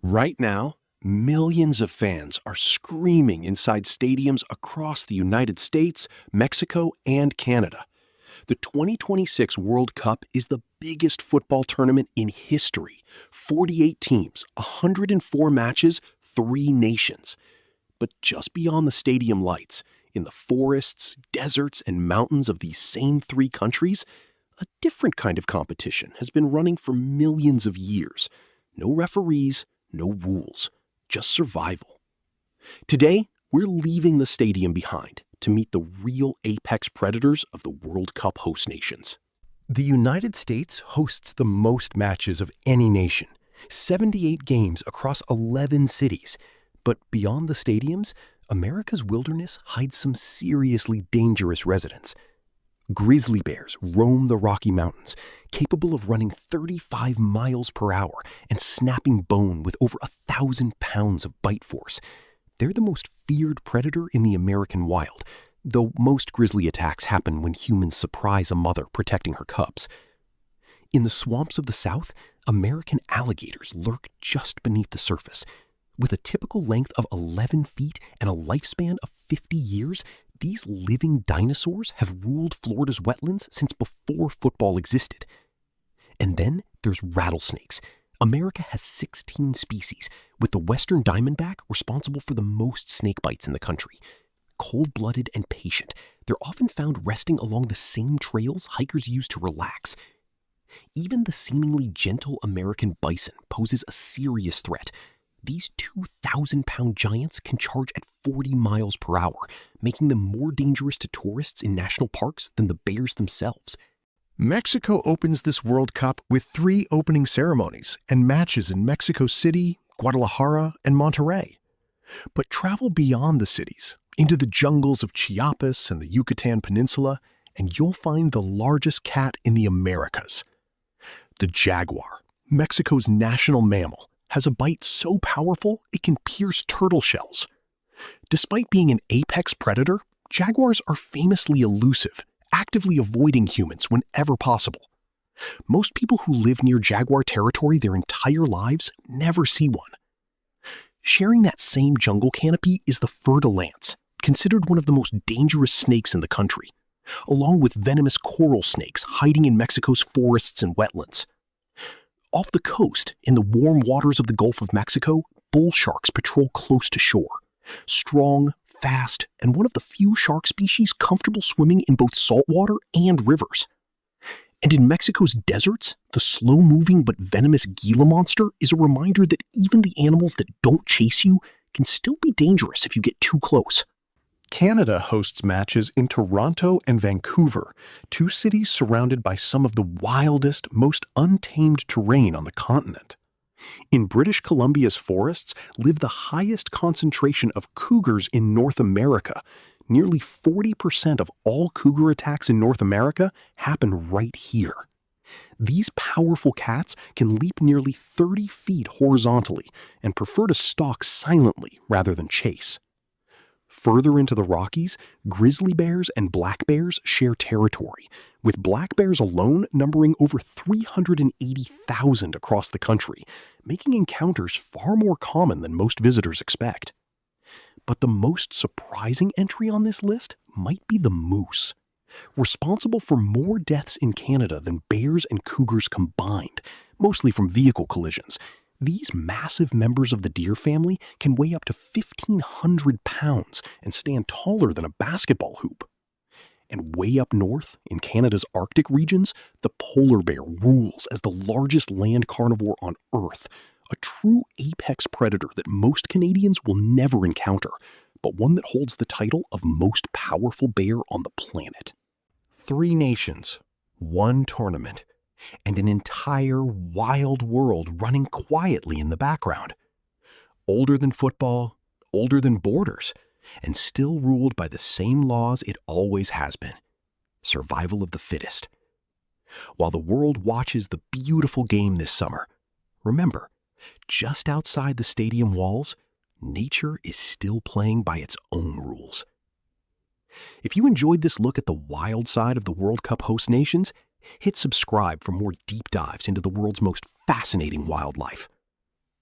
Right now, millions of fans are screaming inside stadiums across the United States, Mexico, and Canada. The 2026 World Cup is the biggest football tournament in history. 48 teams, 104 matches, 3 nations. But just beyond the stadium lights, in the forests, deserts, and mountains of these same 3 countries, a different kind of competition has been running for millions of years. No referees, no rules, just survival. Today, we're leaving the stadium behind to meet the real apex predators of the World Cup host nations. The United States hosts the most matches of any nation, 78 games across 11 cities. But beyond the stadiums, America's wilderness hides some seriously dangerous residents. Grizzly bears roam the Rocky Mountains, capable of running 35 miles per hour and snapping bone with over 1,000 pounds of bite force. They're the most feared predator in the American wild, though most grizzly attacks happen when humans surprise a mother protecting her cubs. In the swamps of the South, American alligators lurk just beneath the surface. With a typical length of 11 feet and a lifespan of 50 years, these living dinosaurs have ruled Florida's wetlands since before football existed. And then there's rattlesnakes. America has 16 species, with the western diamondback responsible for the most snake bites in the country. Cold-blooded and patient, they're often found resting along the same trails hikers use to relax. Even the seemingly gentle American bison poses a serious threat. These 2,000-pound giants can charge at 40 miles per hour, making them more dangerous to tourists in national parks than the bears themselves. Mexico opens this World Cup with 3 opening ceremonies and matches in Mexico City, Guadalajara, and Monterrey. But travel beyond the cities, into the jungles of Chiapas and the Yucatan Peninsula, and you'll find the largest cat in the Americas. The jaguar, Mexico's national mammal, has a bite so powerful it can pierce turtle shells. Despite being an apex predator, jaguars are famously elusive, actively avoiding humans whenever possible. Most people who live near jaguar territory their entire lives never see one. Sharing that same jungle canopy is the Fer-de-Lance, considered one of the most dangerous snakes in the country, along with venomous coral snakes hiding in Mexico's forests and wetlands. Off the coast, in the warm waters of the Gulf of Mexico, bull sharks patrol close to shore. Strong, fast, and one of the few shark species comfortable swimming in both saltwater and rivers. And in Mexico's deserts, the slow-moving but venomous Gila monster is a reminder that even the animals that don't chase you can still be dangerous if you get too close. Canada hosts matches in Toronto and Vancouver, 2 cities surrounded by some of the wildest, most untamed terrain on the continent. In British Columbia's forests live the highest concentration of cougars in North America. Nearly 40% of all cougar attacks in North America happen right here. These powerful cats can leap nearly 30 feet horizontally and prefer to stalk silently rather than chase. Further into the Rockies, grizzly bears and black bears share territory, with black bears alone numbering over 380,000 across the country, making encounters far more common than most visitors expect. But the most surprising entry on this list might be the moose. Responsible for more deaths in Canada than bears and cougars combined, mostly from vehicle collisions, these massive members of the deer family can weigh up to 1,500 pounds and stand taller than a basketball hoop. And way up north, in Canada's Arctic regions, the polar bear rules as the largest land carnivore on Earth, a true apex predator that most Canadians will never encounter, but one that holds the title of most powerful bear on the planet. 3 nations, 1 tournament, and an entire wild world running quietly in the background. Older than football, older than borders, and still ruled by the same laws it always has been: survival of the fittest. While the world watches the beautiful game this summer, remember, just outside the stadium walls, nature is still playing by its own rules. If you enjoyed this look at the wild side of the World Cup host nations, hit subscribe for more deep dives into the world's most fascinating wildlife.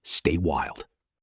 Stay wild.